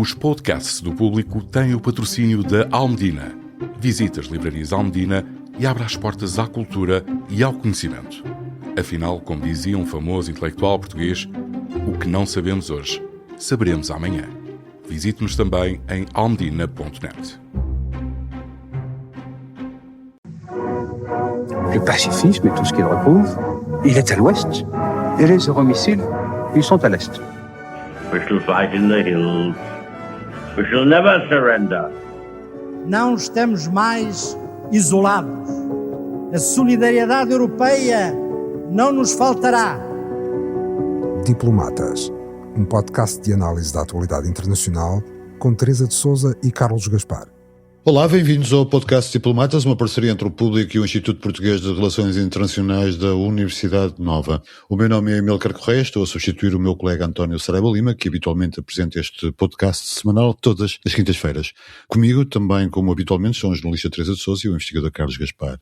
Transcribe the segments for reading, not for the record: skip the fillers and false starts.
Os podcasts do Público têm o patrocínio da Almedina. Visite as livrarias Almedina e abra as portas à cultura e ao conhecimento. Afinal, como dizia um famoso intelectual português, o que não sabemos hoje, saberemos amanhã. Visite-nos também em almedina.net. Le pacifisme et tout ce qu'il recouvre, il est à l'ouest. Et les euromissiles, ils sont à l'est. We shall fight in the hills. We shall never surrender. Não estamos mais isolados. A solidariedade europeia não nos faltará. Diplomatas, um podcast de análise da atualidade internacional com Teresa de Sousa e Carlos Gaspar. Olá, bem-vindos ao podcast Diplomatas, uma parceria entre o Público e o Instituto Português de Relações Internacionais da Universidade Nova. O meu nome é Amílcar Correia, estou a substituir o meu colega António Saraiva Lima, que habitualmente apresenta este podcast semanal todas as quintas-feiras. Comigo, também como habitualmente, são a jornalista Teresa de Sousa e o investigador Carlos Gaspar.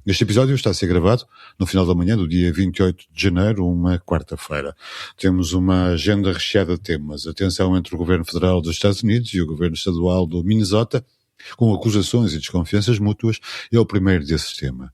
Este episódio está a ser gravado no final da manhã do dia 28 de janeiro, uma quarta-feira. Temos uma agenda recheada de temas. A tensão entre o Governo Federal dos Estados Unidos e o Governo Estadual do Minnesota, com acusações e desconfianças mútuas, é o primeiro desses temas.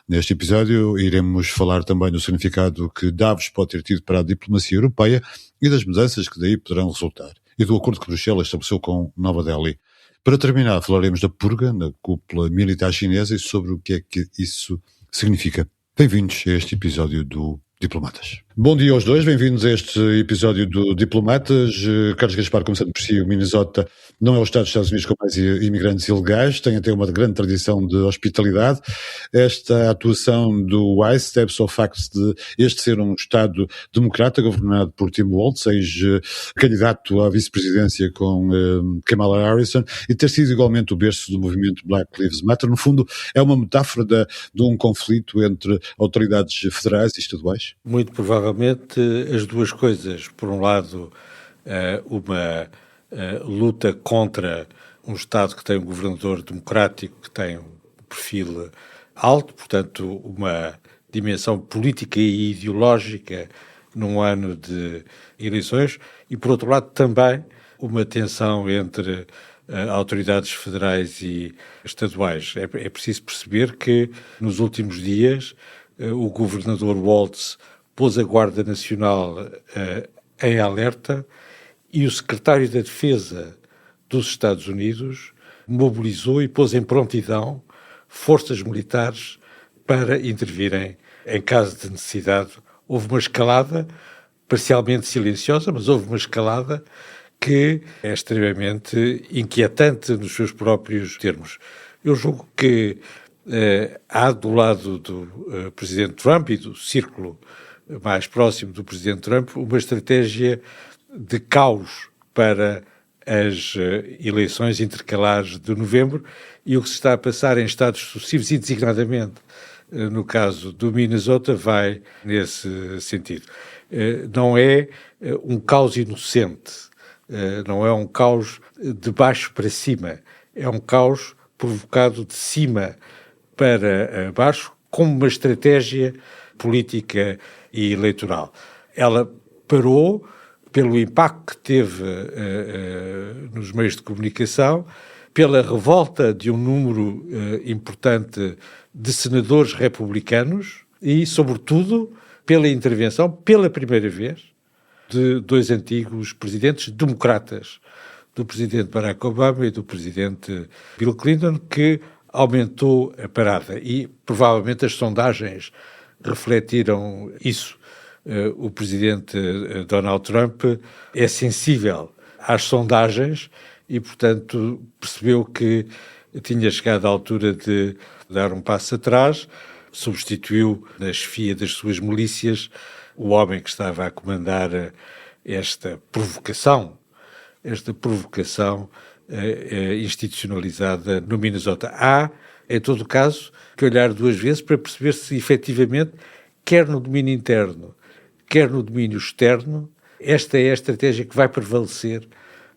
Neste episódio iremos falar também do significado que Davos pode ter tido para a diplomacia europeia e das mudanças que daí poderão resultar, e do acordo que Bruxelas estabeleceu com Nova Delhi. Para terminar, falaremos da purga na cúpula militar chinesa e sobre o que é que isso significa. Bem-vindos a este episódio do Diplomatas. Bom dia aos dois, bem-vindos a este episódio do Diplomatas. Carlos Gaspar, começando por si, o Minnesota não é o estado dos Estados Unidos com mais imigrantes ilegais, tem até uma grande tradição de hospitalidade. Esta atuação do ICE deve-se ao facto de este ser um estado democrata governado por Tim Walz, ex-candidato à vice-presidência com Kamala Harris, e ter sido igualmente o berço do movimento Black Lives Matter. No fundo, é uma metáfora de um conflito entre autoridades federais e estaduais? Muito provavelmente as duas coisas. Por um lado, uma luta contra um Estado que tem um governador democrático, que tem um perfil alto, portanto, uma dimensão política e ideológica num ano de eleições, e, por outro lado, também uma tensão entre autoridades federais e estaduais. É preciso perceber que, nos últimos dias, o governador Walz pôs a Guarda Nacional em alerta e o secretário da Defesa dos Estados Unidos mobilizou e pôs em prontidão forças militares para intervirem em caso de necessidade. Houve uma escalada, parcialmente silenciosa, mas houve uma escalada que é extremamente inquietante nos seus próprios termos. Eu julgo que há do lado do presidente Trump e do círculo mais próximo do presidente Trump uma estratégia de caos para as eleições intercalares de novembro, e o que se está a passar em estados sucessivos, e designadamente no caso do Minnesota, vai nesse sentido. Não é um caos inocente, não é um caos de baixo para cima, é um caos provocado de cima para baixo, como uma estratégia política e eleitoral. Ela parou pelo impacto que teve nos meios de comunicação, pela revolta de um número importante de senadores republicanos e, sobretudo, pela intervenção, pela primeira vez, de dois antigos presidentes democratas, do presidente Barack Obama e do presidente Bill Clinton, que aumentou a parada. E, provavelmente, as sondagens refletiram isso. O presidente Donald Trump é sensível às sondagens e, portanto, percebeu que tinha chegado à altura de dar um passo atrás, substituiu na chefia das suas milícias o homem que estava a comandar esta provocação institucionalizada no Minnesota. Há, em todo caso, que olhar duas vezes para perceber se efetivamente, quer no domínio interno, quer no domínio externo, esta é a estratégia que vai prevalecer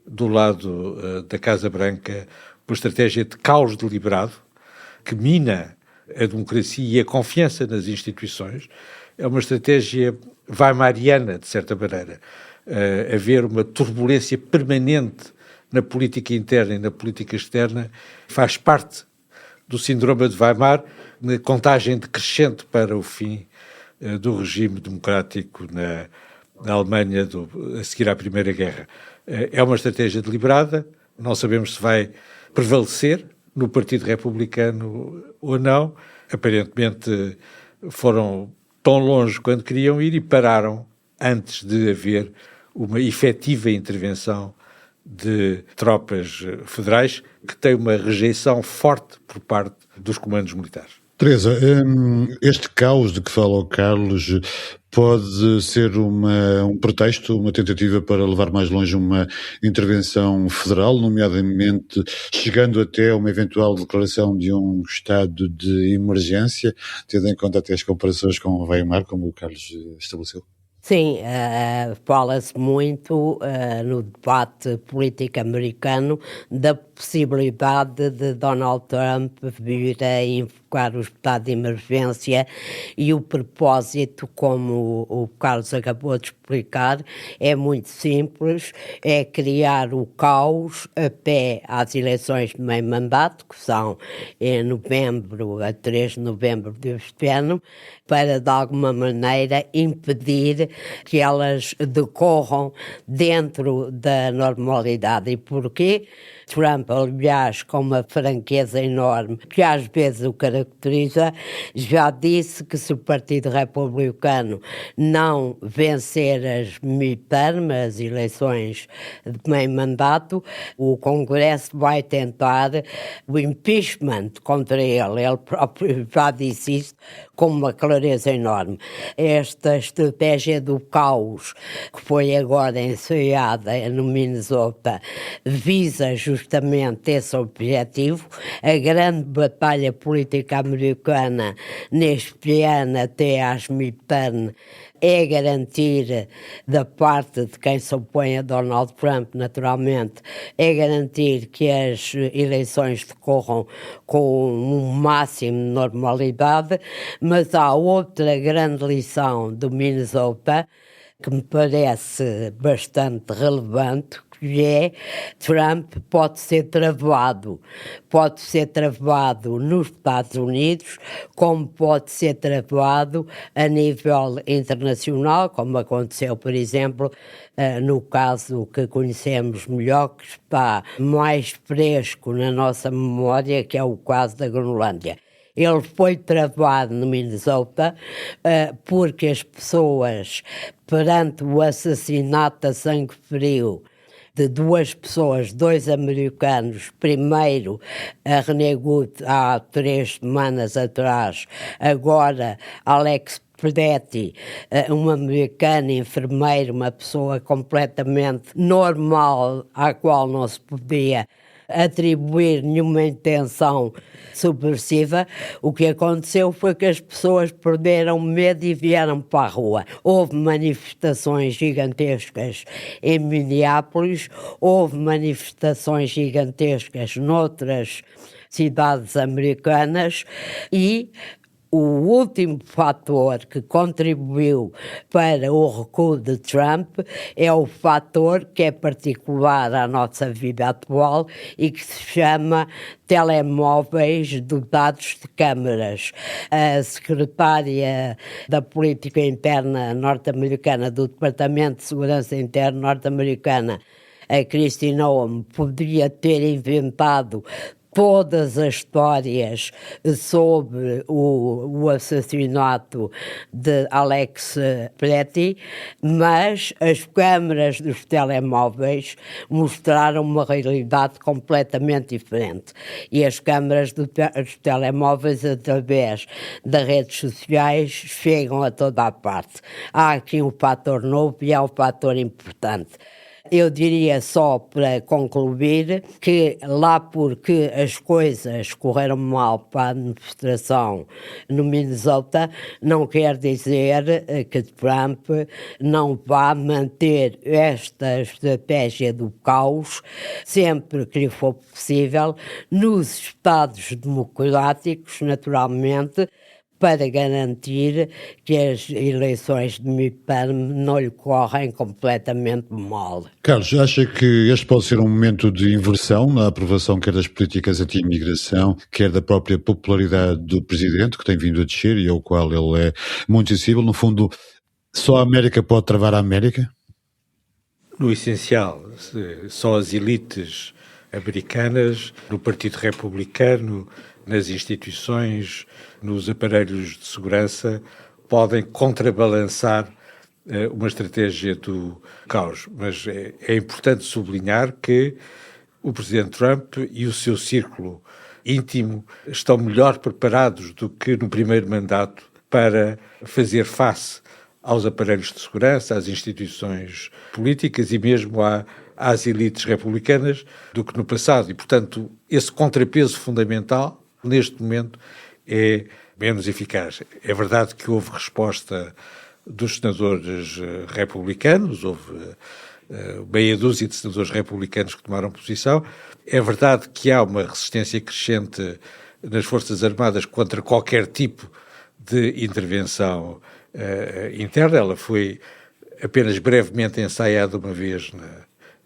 do lado da Casa Branca, uma estratégia de caos deliberado, que mina a democracia e a confiança nas instituições. É uma estratégia weimariana, de certa maneira. Haver uma turbulência permanente na política interna e na política externa, faz parte do síndrome de Weimar, na contagem decrescente para o fim do regime democrático na Alemanha a seguir à Primeira Guerra. É uma estratégia deliberada, não sabemos se vai prevalecer no Partido Republicano ou não. Aparentemente foram tão longe quanto queriam ir e pararam antes de haver uma efetiva intervenção de tropas federais, que tem uma rejeição forte por parte dos comandos militares. Teresa, este caos de que fala o Carlos pode ser um pretexto, uma tentativa para levar mais longe uma intervenção federal, nomeadamente chegando até uma eventual declaração de um estado de emergência, tendo em conta até as comparações com o Weimar, como o Carlos estabeleceu? Sim, fala-se muito no debate político americano da possibilidade de Donald Trump vir a invocar o estado de emergência, e o propósito, como o Carlos acabou de explicar, é muito simples, é criar o caos até às eleições de meio mandato, que são em novembro, a 3 de novembro deste ano, para de alguma maneira impedir que elas decorram dentro da normalidade. E porquê? Trump, aliás, com uma franqueza enorme, que às vezes o caracteriza, já disse que se o Partido Republicano não vencer as midterm, as eleições de meio mandato, o Congresso vai tentar o impeachment contra ele. Ele próprio já disse isso com uma clareza enorme. Esta estratégia do caos, que foi agora ensaiada no Minnesota, visa justamente esse objetivo. A grande batalha política americana neste ano até às midterm é garantir, da parte de quem se opõe a Donald Trump, naturalmente, é garantir que as eleições decorram com um máximo de normalidade, mas há outra grande lição do Minnesota que me parece bastante relevante, que é Trump pode ser travado nos Estados Unidos, como pode ser travado a nível internacional, como aconteceu, por exemplo, no caso que conhecemos melhor, que está mais fresco na nossa memória, que é o caso da Groenlândia. Ele foi travado no Minnesota porque as pessoas, perante o assassinato a sangue frio de duas pessoas, dois americanos, primeiro a René Good há 3 semanas atrás, agora Alex Pedretti, um americano enfermeiro, uma pessoa completamente normal, à qual não se podia atribuir nenhuma intenção subversiva. O que aconteceu foi que as pessoas perderam medo e vieram para a rua. Houve manifestações gigantescas em Minneapolis, houve manifestações gigantescas noutras cidades americanas, e o último fator que contribuiu para o recuo de Trump é o fator que é particular à nossa vida atual e que se chama telemóveis dotados de câmaras. A secretária da Política Interna norte-americana, do Departamento de Segurança Interna norte-americana, a Kristi Noem, poderia ter inventado todas as histórias sobre o assassinato de Alex Pedretti, mas as câmaras dos telemóveis mostraram uma realidade completamente diferente. E as câmaras dos telemóveis, através das redes sociais, chegam a toda a parte. Há aqui um fator novo e é um fator importante. Eu diria, só para concluir, que lá porque as coisas correram mal para a administração no Minnesota, não quer dizer que Trump não vá manter esta estratégia do caos sempre que lhe for possível nos Estados democráticos, naturalmente, para garantir que as eleições de midterm não lhe correm completamente mal. Carlos, acha que este pode ser um momento de inversão na aprovação quer das políticas anti-imigração, quer da própria popularidade do Presidente, que tem vindo a descer e ao qual ele é muito sensível? No fundo, só a América pode travar a América? No essencial, só as elites americanas, no Partido Republicano, nas instituições, nos aparelhos de segurança, podem contrabalançar uma estratégia do caos. Mas é importante sublinhar que o Presidente Trump e o seu círculo íntimo estão melhor preparados do que no primeiro mandato para fazer face aos aparelhos de segurança, às instituições políticas e mesmo às elites republicanas do que no passado. E, portanto, esse contrapeso fundamental, neste momento, é menos eficaz. É verdade que houve resposta dos senadores republicanos, houve meia dúzia de senadores republicanos que tomaram posição. É verdade que há uma resistência crescente nas Forças Armadas contra qualquer tipo de intervenção interna. Ela foi apenas brevemente ensaiada uma vez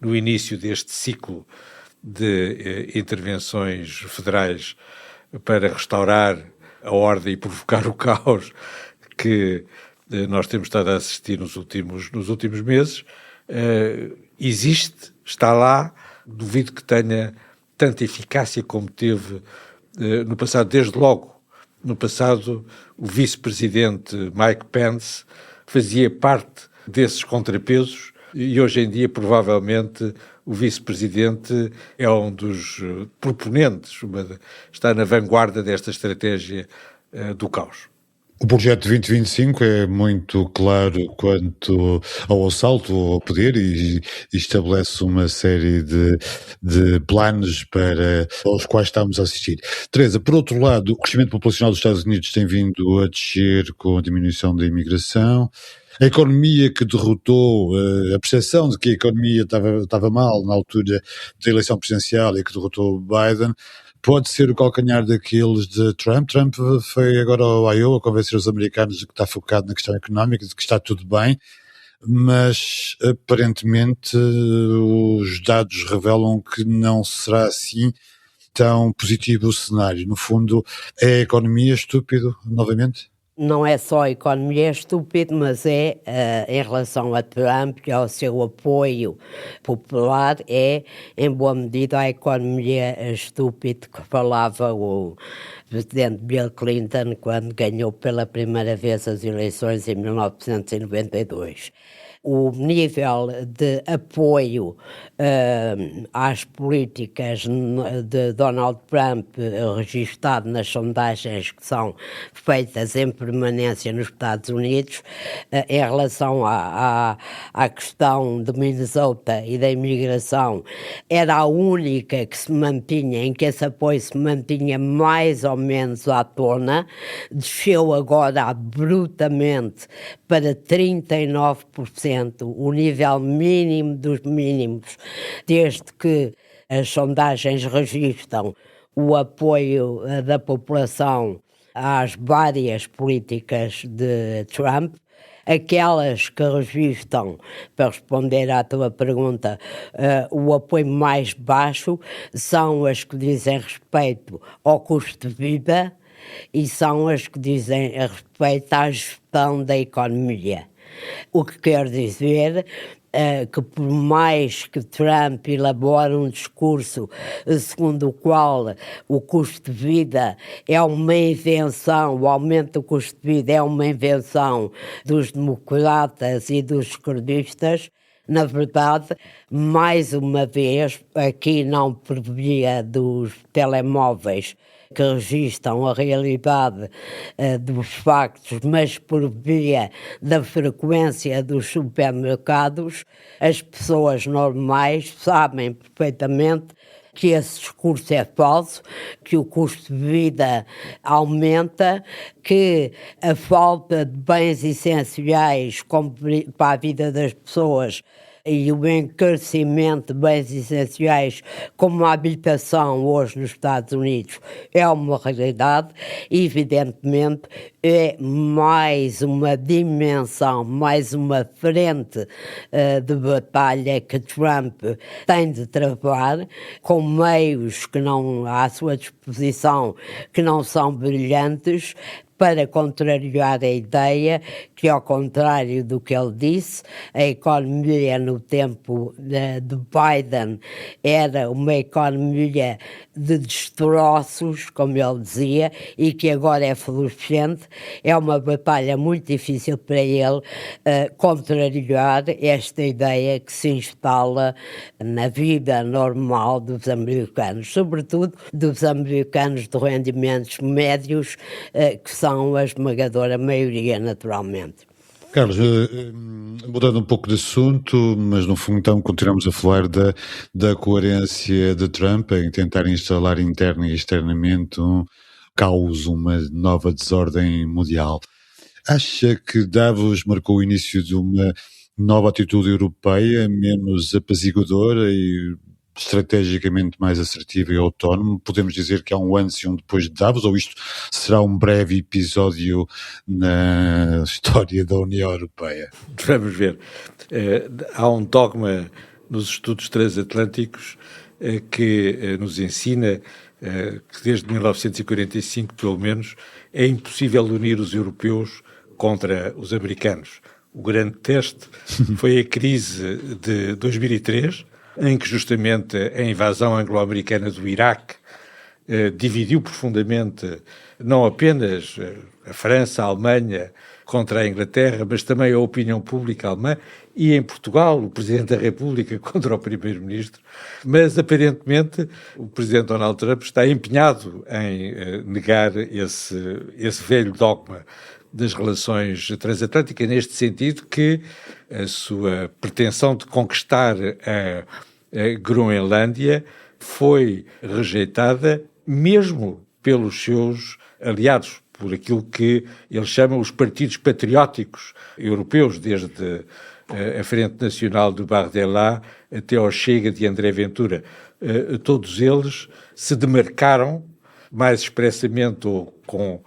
no início deste ciclo de intervenções federais para restaurar a ordem e provocar o caos que nós temos estado a assistir nos últimos meses. Existe, está lá, duvido que tenha tanta eficácia como teve no passado. Desde logo, no passado, o vice-presidente Mike Pence fazia parte desses contrapesos e hoje em dia, provavelmente, o vice-presidente é um dos proponentes, está na vanguarda desta estratégia do caos. O projeto 2025 é muito claro quanto ao assalto ao poder e estabelece uma série de planos para os quais estamos a assistir. Teresa, por outro lado, o crescimento populacional dos Estados Unidos tem vindo a descer com a diminuição da imigração. A economia que derrotou, a percepção de que a economia estava mal na altura da eleição presidencial e que derrotou Biden, pode ser o calcanhar daqueles de Trump. Trump foi agora ao Iowa convencer os americanos de que está focado na questão económica, de que está tudo bem, mas aparentemente os dados revelam que não será assim tão positivo o cenário. No fundo, é a economia estúpido, novamente? Não é só a economia estúpida, mas em relação a Trump e ao seu apoio popular, é em boa medida a economia estúpida que falava o presidente Bill Clinton quando ganhou pela primeira vez as eleições em 1992. O nível de apoio às políticas de Donald Trump registado nas sondagens que são feitas em permanência nos Estados Unidos em relação à questão de Minnesota e da imigração era a única que se mantinha, em que esse apoio se mantinha mais ou menos à tona, desceu agora abruptamente para 39%, o nível mínimo dos mínimos, desde que as sondagens registram o apoio da população às várias políticas de Trump. Aquelas que registram, para responder à tua pergunta, o apoio mais baixo são as que dizem respeito ao custo de vida e são as que dizem respeito à gestão da economia. O que quer dizer que por mais que Trump elabore um discurso segundo o qual o custo de vida é uma invenção, o aumento do custo de vida é uma invenção dos democratas e dos esquerdistas, na verdade, mais uma vez, aqui não por via dos telemóveis que registram a realidade dos factos, mas por via da frequência dos supermercados, as pessoas normais sabem perfeitamente que esse discurso é falso, que o custo de vida aumenta, que a falta de bens essenciais para a vida das pessoas e o encarecimento de bens essenciais como a habitação hoje nos Estados Unidos é uma realidade. Evidentemente é mais uma dimensão, mais uma frente de batalha que Trump tem de travar, com meios que não à sua disposição, que não são brilhantes, para contrariar a ideia que, ao contrário do que ele disse, a economia no tempo de Biden era uma economia de destroços, como ele dizia, e que agora é florescente. É uma batalha muito difícil para ele contrariar esta ideia que se instala na vida normal dos americanos, sobretudo dos americanos de rendimentos médios, que são a esmagadora maioria, naturalmente. Carlos, mudando um pouco de assunto, mas no fundo então continuamos a falar da coerência de Trump em tentar instalar interna e externamente um caos, uma nova desordem mundial. Acha que Davos marcou o início de uma nova atitude europeia, menos apaziguadora e estrategicamente mais assertiva e autónoma? Podemos dizer que há um antes e um depois de Davos, ou isto será um breve episódio na história da União Europeia? Vamos ver. Há um dogma nos estudos transatlânticos que nos ensina que desde 1945, pelo menos, é impossível unir os europeus contra os americanos. O grande teste foi a crise de 2003, em que justamente a invasão anglo-americana do Iraque dividiu profundamente não apenas a França, a Alemanha contra a Inglaterra, mas também a opinião pública alemã, e em Portugal o Presidente da República contra o Primeiro-Ministro. Mas aparentemente o Presidente Donald Trump está empenhado em negar esse velho dogma das relações transatlânticas, neste sentido que a sua pretensão de conquistar a Groenlândia foi rejeitada mesmo pelos seus aliados, por aquilo que eles chamam os partidos patrióticos europeus, desde a Frente Nacional do Bardella até ao Chega de André Ventura. Todos eles se demarcaram mais expressamente ou com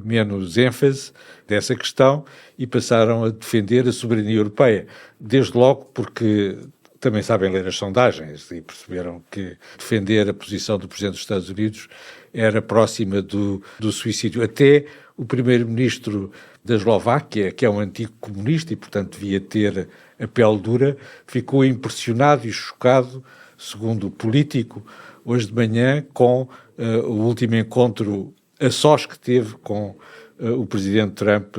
menos ênfase dessa questão e passaram a defender a soberania europeia. Desde logo porque também sabem ler as sondagens e perceberam que defender a posição do Presidente dos Estados Unidos era próxima do suicídio. Até o primeiro-ministro da Eslováquia, que é um antigo comunista e, portanto, devia ter a pele dura, ficou impressionado e chocado, segundo o Político, hoje de manhã, com o último encontro a sós que teve com o Presidente Trump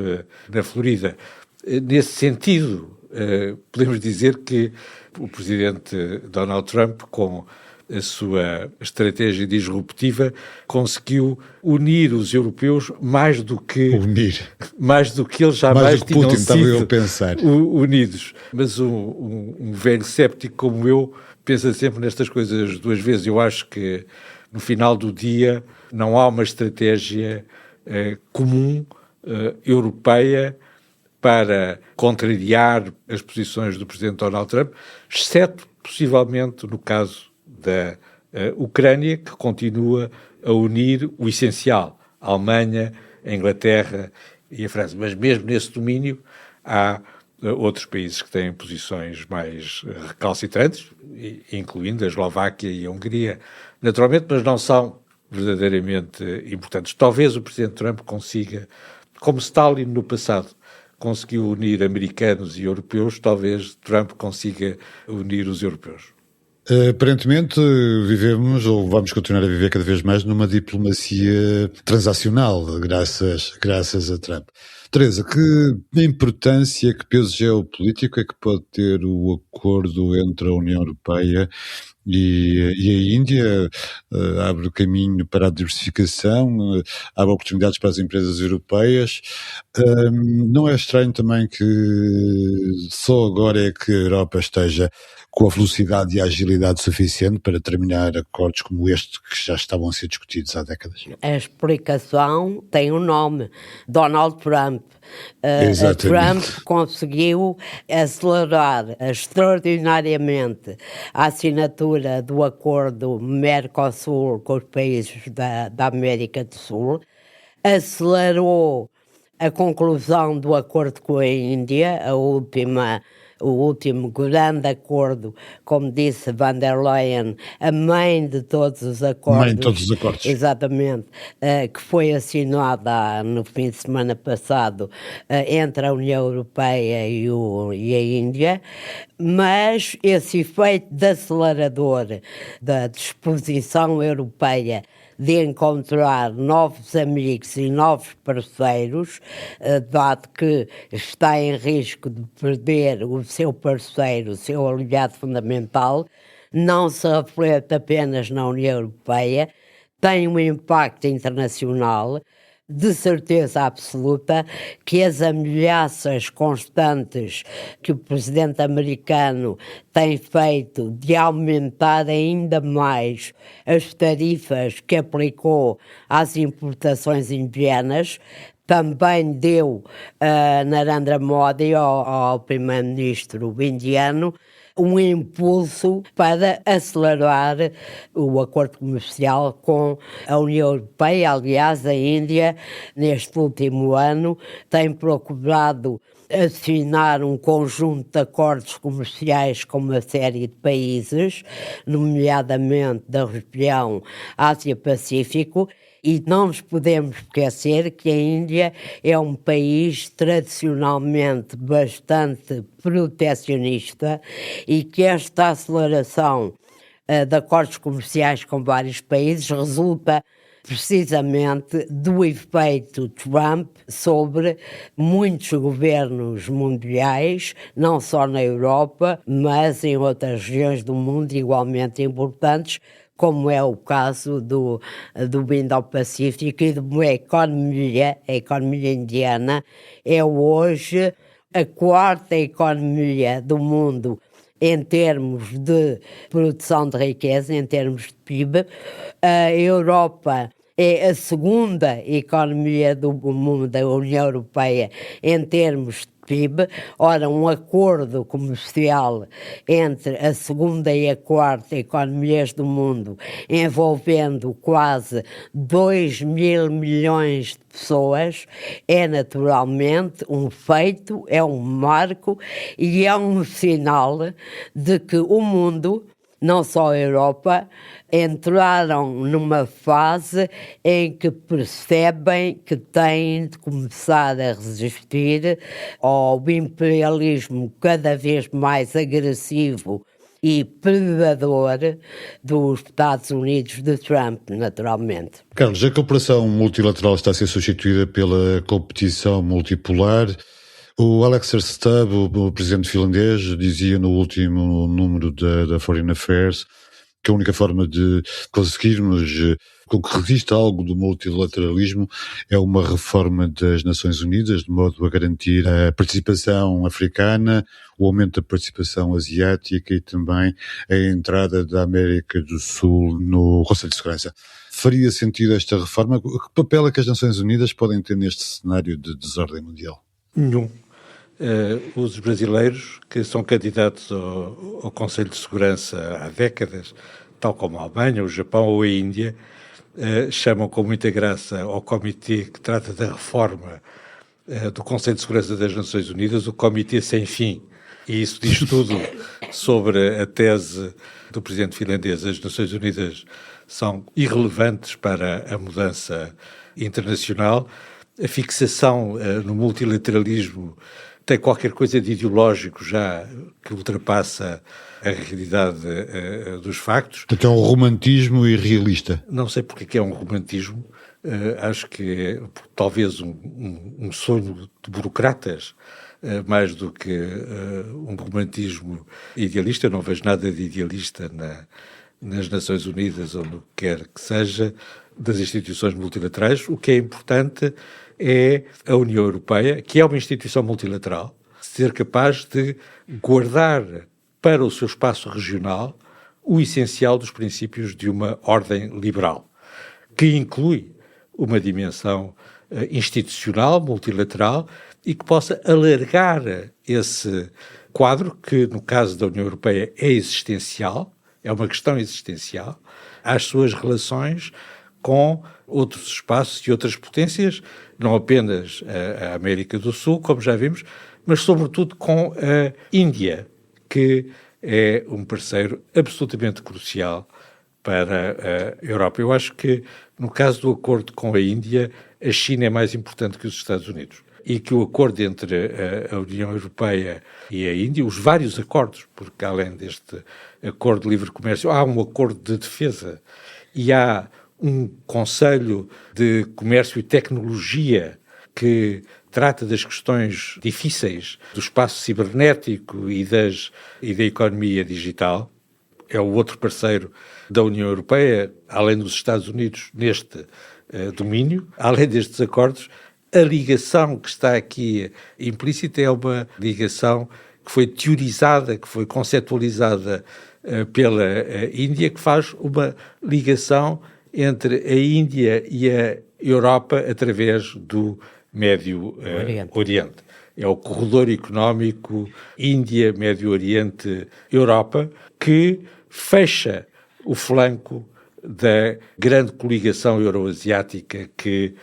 na Flórida. Nesse sentido, podemos dizer que o Presidente Donald Trump, com a sua estratégia disruptiva, conseguiu unir os europeus mais do que eles jamais tinham sido unidos. Mas um velho séptico como eu pensa sempre nestas coisas duas vezes. Eu acho que no final do dia não há uma estratégia comum europeia para contrariar as posições do Presidente Donald Trump, exceto, possivelmente, no caso da Ucrânia, que continua a unir o essencial, a Alemanha, a Inglaterra e a França. Mas mesmo nesse domínio há outros países que têm posições mais recalcitrantes, incluindo a Eslováquia e a Hungria, naturalmente, mas não são verdadeiramente importantes. Talvez o Presidente Trump consiga, como Stalin no passado, conseguiu unir americanos e europeus, talvez Trump consiga unir os europeus. Aparentemente vivemos, ou vamos continuar a viver cada vez mais, numa diplomacia transacional, graças a Trump. Teresa, que importância, que peso geopolítico é que pode ter o acordo entre a União Europeia e a Índia? Abre o caminho para a diversificação, abre oportunidades para as empresas europeias. Não é estranho também que só agora é que a Europa esteja com a velocidade e a agilidade suficiente para terminar acordos como este, que já estavam a ser discutidos há décadas? A explicação tem um nome: Donald Trump. Trump conseguiu acelerar extraordinariamente a assinatura do acordo Mercosul com os países da América do Sul, acelerou a conclusão do acordo com a Índia, o último grande acordo, como disse van der Leyen, a mãe de todos os acordos. Mãe de todos os acordos. Exatamente, que foi assinada no fim de semana passado entre a União Europeia e a Índia, mas esse efeito de acelerador da disposição europeia de encontrar novos amigos e novos parceiros, dado que está em risco de perder o seu parceiro, o seu aliado fundamental, não se reflete apenas na União Europeia, tem um impacto internacional. De certeza absoluta que as ameaças constantes que o presidente americano tem feito de aumentar ainda mais as tarifas que aplicou às importações indianas também deu a Narendra Modi, ao primeiro-ministro indiano, um impulso para acelerar o acordo comercial com a União Europeia. Aliás, a Índia, neste último ano, tem procurado assinar um conjunto de acordos comerciais com uma série de países, nomeadamente da região Ásia-Pacífico. E não nos podemos esquecer que a Índia é um país tradicionalmente bastante protecionista e que esta aceleração de acordos comerciais com vários países resulta precisamente do efeito Trump sobre muitos governos mundiais, não só na Europa, mas em outras regiões do mundo igualmente importantes, como é o caso do Indo-Pacífico, e de uma economia, a economia indiana é hoje a quarta economia do mundo em termos de produção de riqueza, em termos de PIB. A Europa é a segunda economia do mundo, da União Europeia, em termos de PIB. Ora, um acordo comercial entre a segunda e a quarta economias do mundo, envolvendo quase 2.000 milhões de pessoas, é naturalmente um feito, é um marco e é um sinal de que o mundo, não só a Europa, entraram numa fase em que percebem que têm de começar a resistir ao imperialismo cada vez mais agressivo e predador dos Estados Unidos de Trump, naturalmente. Carlos, já que a operação multilateral está a ser substituída pela competição multipolar, o Alexander Stubb, o presidente finlandês, dizia no último número da Foreign Affairs que a única forma de conseguirmos com que resista algo do multilateralismo é uma reforma das Nações Unidas, de modo a garantir a participação africana, o aumento da participação asiática e também a entrada da América do Sul no Conselho de Segurança. Faria sentido esta reforma? Que papel é que as Nações Unidas podem ter neste cenário de desordem mundial? Nenhum. Os brasileiros, que são candidatos ao Conselho de Segurança há décadas, tal como a Alemanha, o Japão ou a Índia, chamam com muita graça ao comitê que trata da reforma do Conselho de Segurança das Nações Unidas, o Comitê Sem Fim. E isso diz tudo sobre a tese do presidente finlandês. As Nações Unidas são irrelevantes para a mudança internacional. A fixação no multilateralismo tem qualquer coisa de ideológico já que ultrapassa a realidade dos factos. Então é um romantismo irrealista. Não sei porque que é um romantismo, acho que é talvez um sonho de burocratas, mais do que um romantismo idealista. Eu não vejo nada de idealista nas Nações Unidas ou no que quer que seja das instituições multilaterais. O que é importante é a União Europeia, que é uma instituição multilateral, ser capaz de guardar para o seu espaço regional o essencial dos princípios de uma ordem liberal, que inclui uma dimensão institucional, multilateral, e que possa alargar esse quadro, que no caso da União Europeia é existencial, é uma questão existencial, às suas relações com outros espaços e outras potências, não apenas a América do Sul, como já vimos, mas sobretudo com a Índia, que é um parceiro absolutamente crucial para a Europa. Eu acho que, no caso do acordo com a Índia, a China é mais importante que os Estados Unidos. E que o acordo entre a União Europeia e a Índia, os vários acordos, porque além deste acordo de livre comércio, há um acordo de defesa e há um Conselho de Comércio e Tecnologia que trata das questões difíceis do espaço cibernético e da economia digital. É o outro parceiro da União Europeia, além dos Estados Unidos, neste domínio. Além destes acordos, a ligação que está aqui implícita é uma ligação que foi teorizada, que foi conceptualizada pela Índia, que faz uma ligação entre a Índia e a Europa através do Médio Oriente. É o corredor económico Índia-Médio Oriente-Europa que fecha o flanco da grande coligação euroasiática que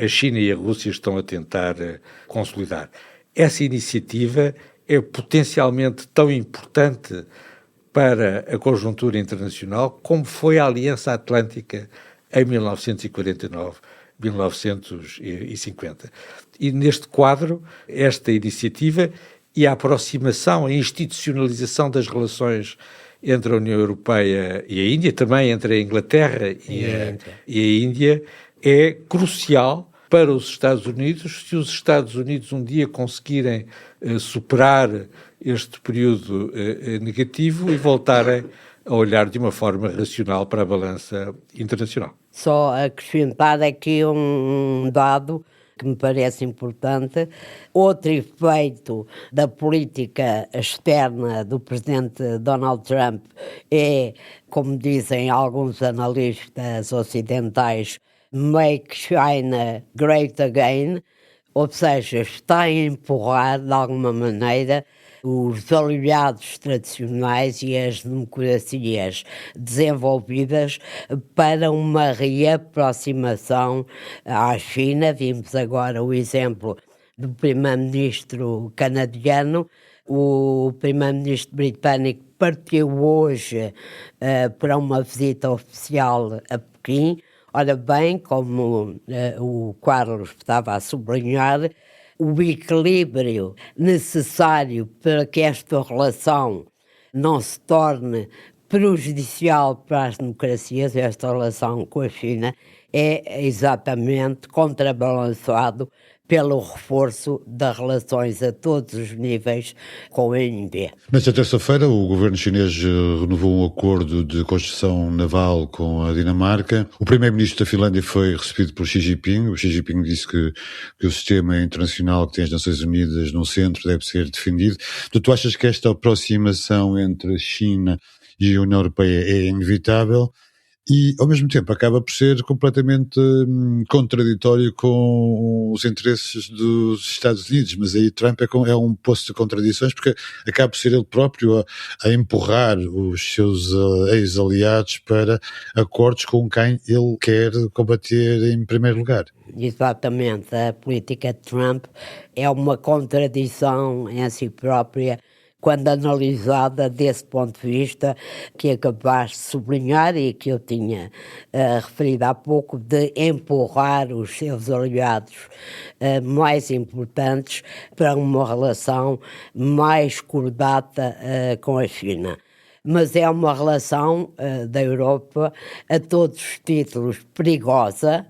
a China e a Rússia estão a tentar consolidar. Essa iniciativa é potencialmente tão importante para a conjuntura internacional como foi a Aliança Atlântica em 1949, 1950. E neste quadro, esta iniciativa e a aproximação, a institucionalização das relações entre a União Europeia e a Índia, também entre a Inglaterra e a Índia, é crucial para os Estados Unidos. Se os Estados Unidos um dia conseguirem superar este período negativo e voltarem a olhar de uma forma racional para a balança internacional. Só acrescentar aqui um dado que me parece importante. Outro efeito da política externa do presidente Donald Trump é, como dizem alguns analistas ocidentais, Make China Great Again, ou seja, está a empurrar de alguma maneira os aliados tradicionais e as democracias desenvolvidas para uma reaproximação à China. Vimos agora o exemplo do primeiro-ministro canadiano. O primeiro-ministro britânico partiu hoje para uma visita oficial a Pequim. Ora bem, como o Carlos estava a sublinhar, o equilíbrio necessário para que esta relação não se torne prejudicial para as democracias, esta relação com a China, é exatamente contrabalançado pelo reforço das relações a todos os níveis com a Índia. Nesta terça-feira, o governo chinês renovou um acordo de construção naval com a Dinamarca. O primeiro-ministro da Finlândia foi recebido por Xi Jinping. O Xi Jinping disse que o sistema internacional que tem as Nações Unidas no centro deve ser defendido. Tu achas que esta aproximação entre a China e a União Europeia é inevitável? E, ao mesmo tempo, acaba por ser completamente contraditório com os interesses dos Estados Unidos. Mas aí Trump é um poço de contradições, porque acaba por ser ele próprio a empurrar os seus ex-aliados para acordos com quem ele quer combater em primeiro lugar. Exatamente. A política de Trump é uma contradição em si própria, quando analisada desse ponto de vista, que é capaz de sublinhar e que eu tinha referido há pouco, de empurrar os seus aliados mais importantes para uma relação mais cordata com a China. Mas é uma relação da Europa, a todos os títulos, perigosa.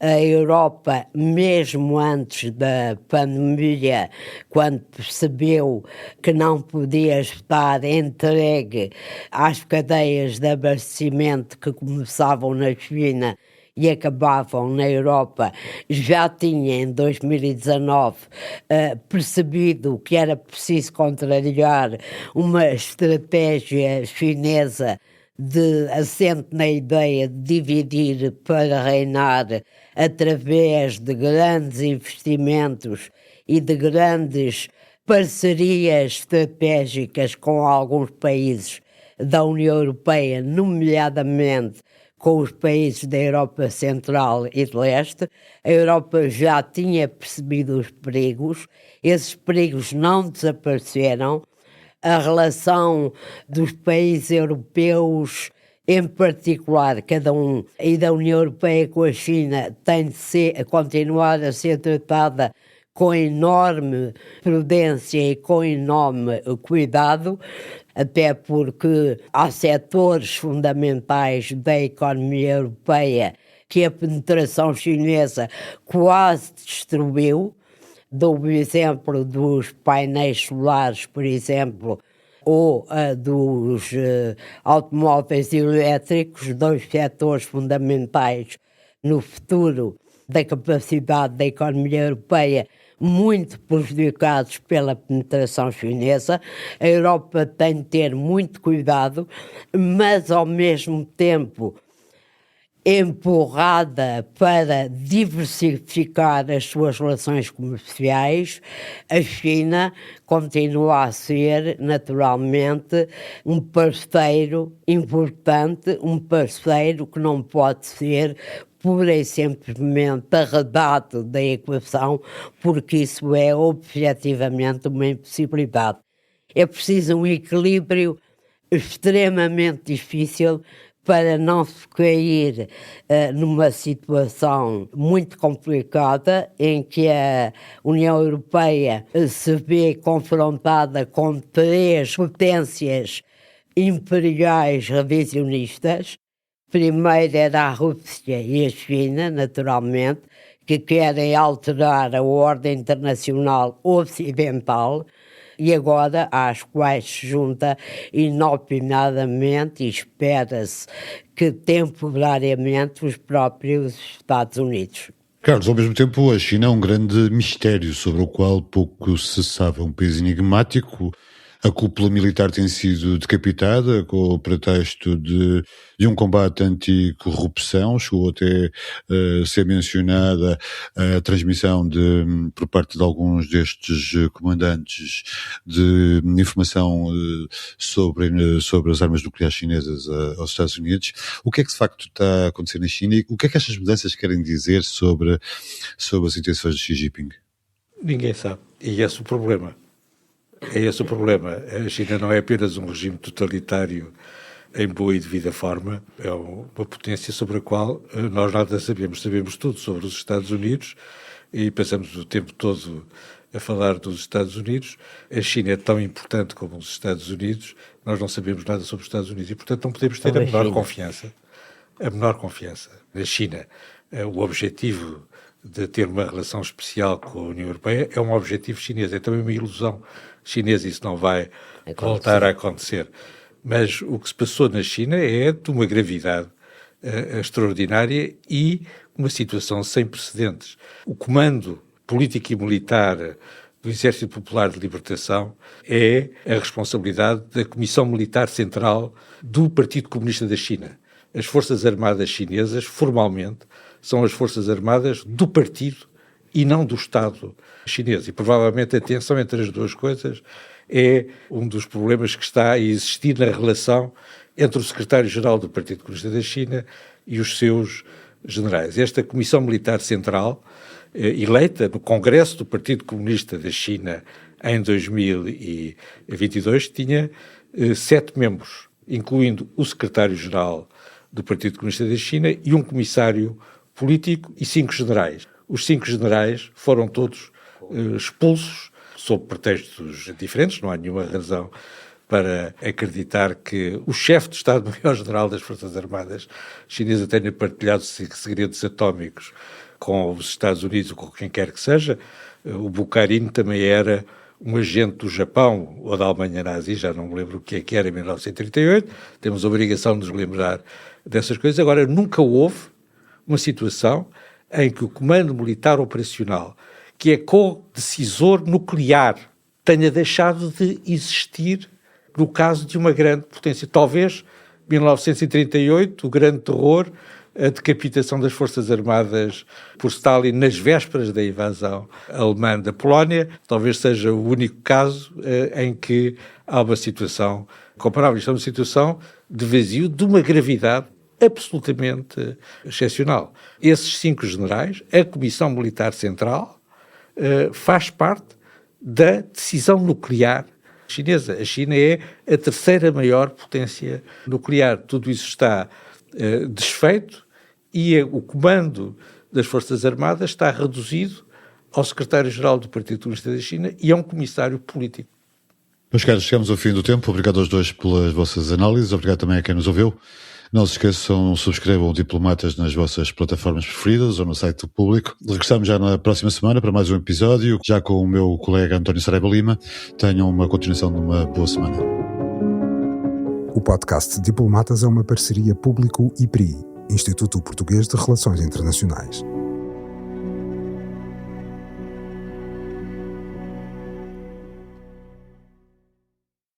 A Europa, mesmo antes da pandemia, quando percebeu que não podia estar entregue às cadeias de abastecimento que começavam na China e acabavam na Europa, já tinha em 2019 percebido que era preciso contrariar uma estratégia chinesa assente na ideia de dividir para reinar através de grandes investimentos e de grandes parcerias estratégicas com alguns países da União Europeia, nomeadamente com os países da Europa Central e de Leste. A Europa já tinha percebido os perigos, esses perigos não desapareceram. A relação dos países europeus, em particular, cada um, e da União Europeia com a China, tem de continuar a ser tratada com enorme prudência e com enorme cuidado, até porque há setores fundamentais da economia europeia que a penetração chinesa quase destruiu. Dou o exemplo dos painéis solares, por exemplo, ou dos automóveis elétricos, dois setores fundamentais no futuro da capacidade da economia europeia, muito prejudicados pela penetração chinesa. A Europa tem de ter muito cuidado, mas ao mesmo tempo empurrada para diversificar as suas relações comerciais. A China continua a ser, naturalmente, um parceiro importante, um parceiro que não pode ser pura e simplesmente arredado da equação, porque isso é objetivamente uma impossibilidade. É preciso um equilíbrio extremamente difícil para não se cair numa situação muito complicada em que a União Europeia se vê confrontada com três potências imperiais revisionistas. Primeiro era a Rússia e a China, naturalmente, que querem alterar a ordem internacional ocidental, e agora às quais se junta inopinadamente e espera-se que temporariamente os próprios Estados Unidos. Carlos, ao mesmo tempo a China é um grande mistério sobre o qual pouco se sabe, é um país enigmático. A cúpula militar tem sido decapitada com o pretexto de um combate anticorrupção. Chegou até a ser mencionada a transmissão por parte de alguns destes comandantes de informação sobre as armas nucleares chinesas aos Estados Unidos. O que é que de facto está a acontecer na China e o que é que estas mudanças querem dizer sobre as intenções de Xi Jinping? Ninguém sabe. E esse é o problema. É esse o problema. A China não é apenas um regime totalitário em boa e devida forma, é uma potência sobre a qual nós nada sabemos. Sabemos tudo sobre os Estados Unidos e passamos o tempo todo a falar dos Estados Unidos. A China é tão importante como os Estados Unidos, nós não sabemos nada sobre os Estados Unidos e, portanto, não podemos ter a menor confiança na China. O objetivo de ter uma relação especial com a União Europeia é um objetivo chinês, é também uma ilusão chinesa, isso não vai voltar a acontecer. Mas o que se passou na China é de uma gravidade extraordinária e uma situação sem precedentes. O comando político e militar do Exército Popular de Libertação é a responsabilidade da Comissão Militar Central do Partido Comunista da China. As Forças Armadas chinesas, formalmente, são as Forças Armadas do partido e não do Estado chinês. E provavelmente a tensão entre as duas coisas é um dos problemas que está a existir na relação entre o secretário-geral do Partido Comunista da China e os seus generais. Esta Comissão Militar Central, eleita no Congresso do Partido Comunista da China em 2022, tinha 7 membros, incluindo o secretário-geral do Partido Comunista da China e um comissário político e 5 generais. Os 5 generais foram todos expulsos sob pretextos diferentes, não há nenhuma razão para acreditar que o chefe de Estado-Maior-General das Forças Armadas chinesas tenha partilhado segredos atómicos com os Estados Unidos ou com quem quer que seja. O Bukharin também era um agente do Japão ou da Alemanha nazi, já não me lembro o que é que era em 1938, temos a obrigação de nos lembrar dessas coisas. Agora, nunca houve uma situação em que o Comando Militar Operacional, que é co-decisor nuclear, tenha deixado de existir no caso de uma grande potência. Talvez 1938, o grande terror, a decapitação das Forças Armadas por Stalin nas vésperas da invasão alemã da Polónia, talvez seja o único caso em que há uma situação comparável. Isto é uma situação de vazio, de uma gravidade absolutamente excepcional. Esses 5 generais, a Comissão Militar Central, faz parte da decisão nuclear chinesa. A China é a 3ª maior potência nuclear. Tudo isso está desfeito e o comando das Forças Armadas está reduzido ao secretário-geral do Partido Comunista da China e a um comissário político. Meus caros, chegamos ao fim do tempo. Obrigado aos dois pelas vossas análises. Obrigado também a quem nos ouviu. Não se esqueçam, subscrevam o Diplomatas nas vossas plataformas preferidas ou no site do Público. Regressamos já na próxima semana para mais um episódio, já com o meu colega António Saraiva Lima. Tenham uma continuação de uma boa semana. O podcast Diplomatas é uma parceria Público-IPRI, Instituto Português de Relações Internacionais.